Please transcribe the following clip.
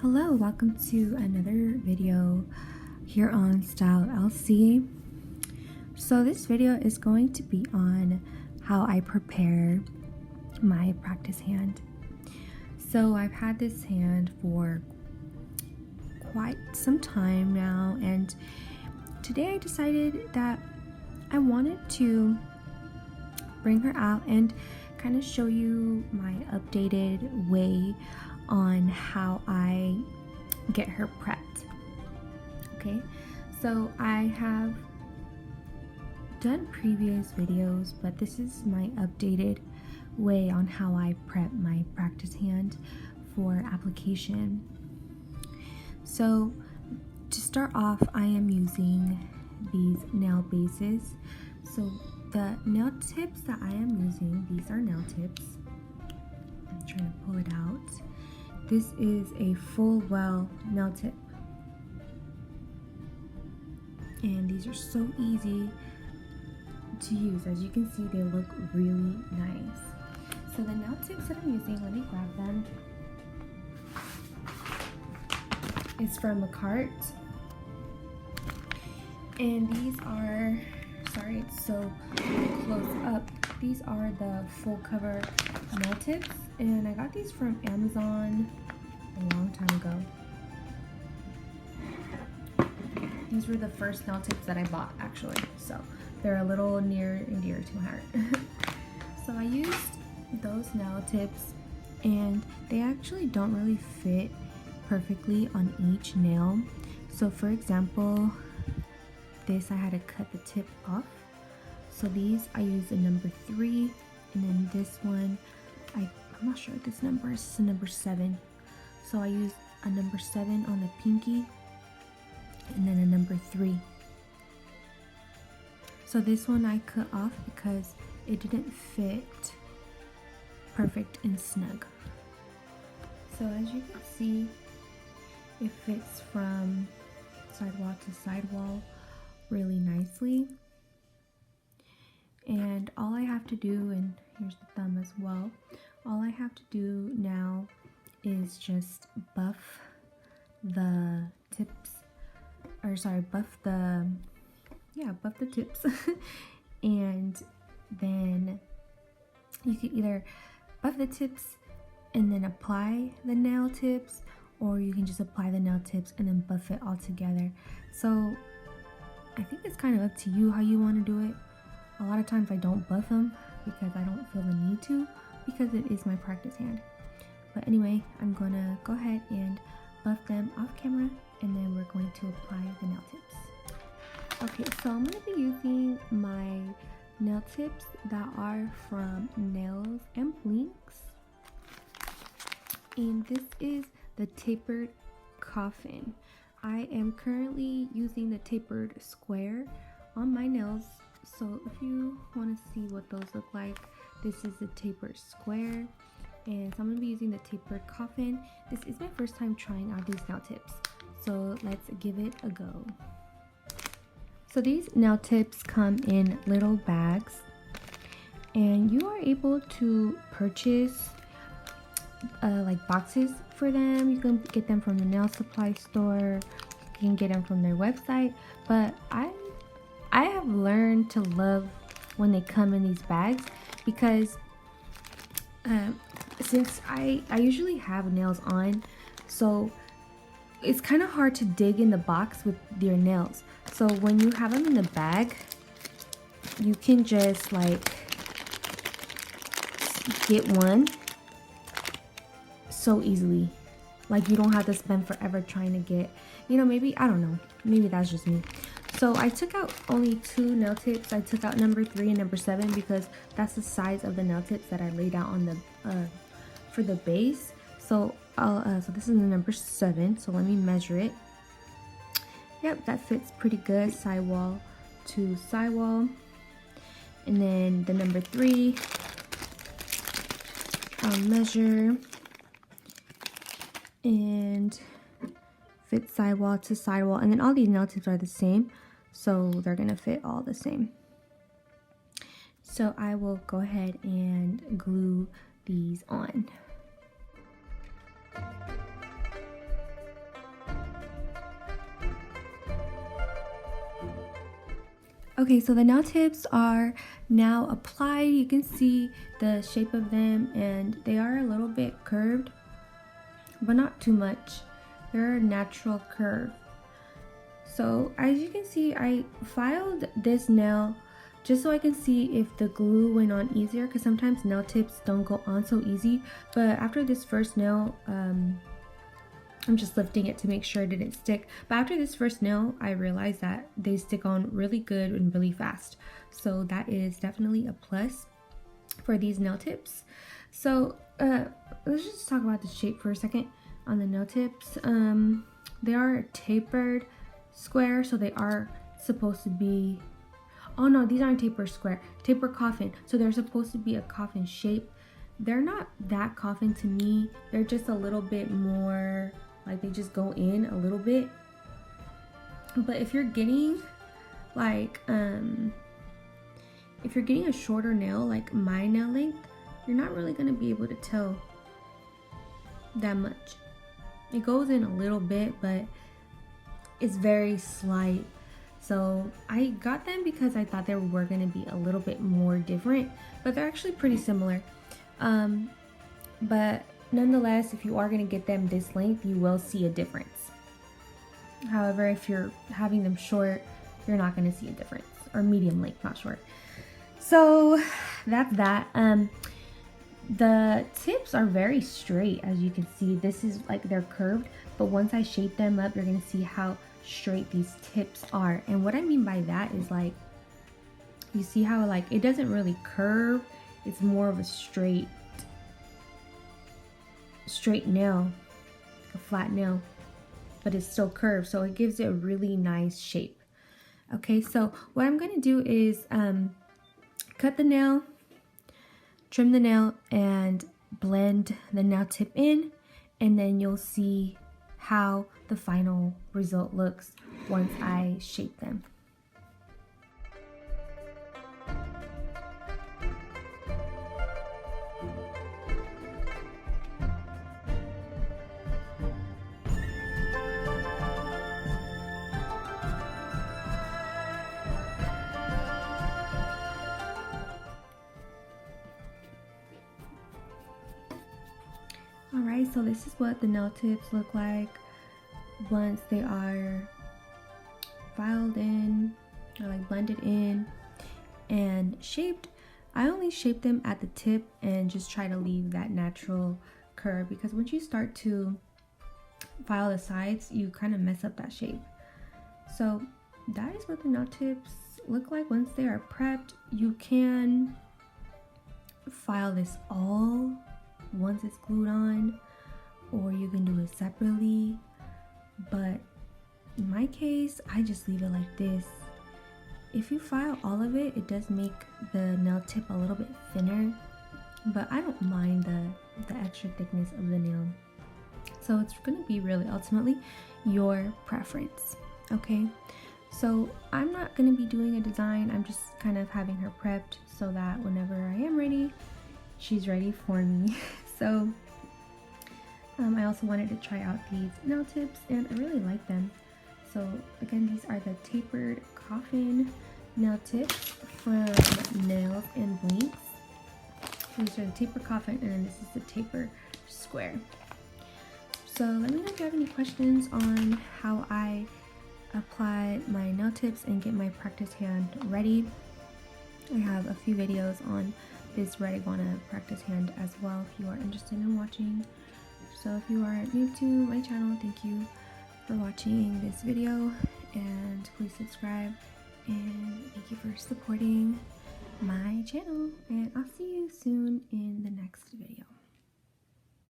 Hello, welcome to another video here on Style LC. So this video is going to be on how I prepare my practice hand. So I've had this hand for quite some time now, and today I decided that I wanted to bring her out and kind of show you my updated way on how I get her prepped. Okay, so I have done previous videos, but this is my updated way on how I prep my practice hand for application. So to start off, I am using these nail bases. So the nail tips that I am using, these are nail tips. I'm trying to pull it out. This is a full well nail tip, and these are so easy to use. As you can see, they look really nice. So the nail tips that I'm using, let me grab them. It's from a cart, and these are, sorry it's so close up, these are the full cover nail tips, and I got these from Amazon a long time ago. These were the first nail tips that I bought, actually, so they're a little near and dear to my heart. So I used those nail tips, and they actually don't really fit perfectly on each nail. So for example, this I had to cut the tip off. So these I used a number 3, and then this one I'm not sure what this number is. It's a number 7. So I used a number 7 on the pinky, and then a number 3. So this one I cut off because it didn't fit perfect and snug. So as you can see, it fits from sidewall to sidewall really nicely. And all I have to do, and here's the thumb as well, all I have to do now is just buff the tips, or sorry, buff the tips. And then you can either buff the tips and then apply the nail tips, or you can just apply the nail tips and then buff it all together. So I think it's kind of up to you how you want to do it. A lot of times I don't buff them because I don't feel the need to, because it is my practice hand. But anyway, I'm gonna go ahead and buff them off camera, and then we're going to apply the nail tips. Okay, so I'm gonna be using my nail tips that are from Nails and Blinks, and this is the tapered coffin. I am currently using the tapered square on my nails, so if you want to see what those look like, this is the tapered square, and so I'm going to be using the tapered coffin. This is my first time trying out these nail tips, so let's give it a go. So these nail tips come in little bags, and you are able to purchase like boxes for them. You can get them from the nail supply store, you can get them from their website, but I have learned to love when they come in these bags, because since I usually have nails on, so it's kind of hard to dig in the box with your nails. So when you have them in the bag, you can just like get one so easily. Like you don't have to spend forever trying to get, maybe, I don't know, maybe that's just me. So I took out only 2 nail tips. I took out number 3 and number 7 because that's the size of the nail tips that I laid out on the for the base. So so this is the number 7. So let me measure it. Yep, that fits pretty good, sidewall to sidewall. And then the number 3, I'll measure and fit sidewall to sidewall. And then all these nail tips are the same, so they're gonna fit all the same. So I will go ahead and glue these on. Okay, so the nail tips are now applied. You can see the shape of them, and they are a little bit curved, but not too much. They're a natural curve. So as you can see, I filed this nail just so I can see if the glue went on easier, because sometimes nail tips don't go on so easy. But after this first nail, I'm just lifting it to make sure it didn't stick. But after this first nail, I realized that they stick on really good and really fast. So that is definitely a plus for these nail tips. So let's just talk about the shape for a second on the nail tips. They are tapered square, so they are supposed to be, oh no, these aren't taper square, taper coffin. So they're supposed to be a coffin shape. They're not that coffin to me. They're just a little bit more, like they just go in a little bit. But if you're getting like if you're getting a shorter nail, like my nail length, you're not really gonna be able to tell that much. It goes in a little bit, but it's very slight. So I got them because I thought they were gonna be a little bit more different, but they're actually pretty similar. But nonetheless, if you are going to get them this length, you will see a difference. However, if you're having them short, you're not going to see a difference, or medium length, not short. So that's that. The tips are very straight, as you can see. This is like they're curved, but once I shape them up, you're going to see how straight these tips are. And what I mean by that is, like, you see how like it doesn't really curve. It's more of a straight nail, a flat nail, but it's still curved, so it gives it a really nice shape. Okay, so what I'm going to do is cut the nail, trim the nail, and blend the nail tip in, and then you'll see how the final result looks once I shape them. Alright, so this is what the nail tips look like once they are filed in, or like blended in and shaped. I only shape them at the tip and just try to leave that natural curve, because once you start to file the sides, you kind of mess up that shape. So that is what the nail tips look like once they are prepped. You can file this all once it's glued on, or you can do it separately, but in my case, I just leave it like this. If you file all of it, it does make the nail tip a little bit thinner, but I don't mind the extra thickness of the nail. So it's gonna be really ultimately your preference. Okay, so I'm not gonna be doing a design. I'm just kind of having her prepped so that whenever I am ready, she's ready for me. So I also wanted to try out these nail tips, and I really like them. So again, these are the tapered coffin nail tips from Nails and Blinks. These are the taper coffin, and then this is the taper square. So let me know if you have any questions on how I apply my nail tips and get my practice hand ready. I have a few videos on this red iguana practice hand as well if you are interested in watching. So if you are new to my channel, thank you for watching this video, and please subscribe, and thank you for supporting my channel, and I'll see you soon in the next video.